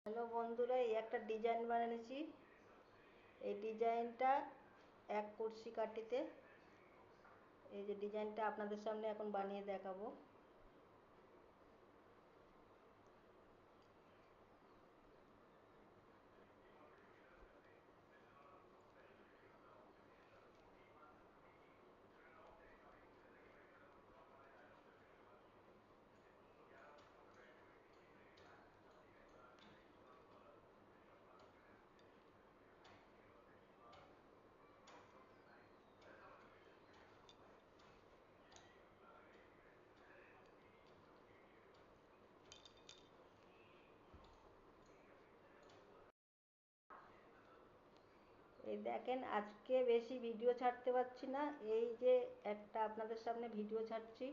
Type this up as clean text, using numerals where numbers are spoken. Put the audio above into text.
Hello বন্ধুরা, এই একটা ডিজাইন বানিয়েছি। এই ডিজাইনটা এক কুরসি কাটিতে, এই যে ডিজাইনটা আপনাদের সামনে এখন বানিয়ে দেখাবো। এই দেখেন, আজকে বেশি ভিডিও ছাড়তে পারছি না, এই যে একটা আপনাদের সামনে ভিডিও ছাড়ছি।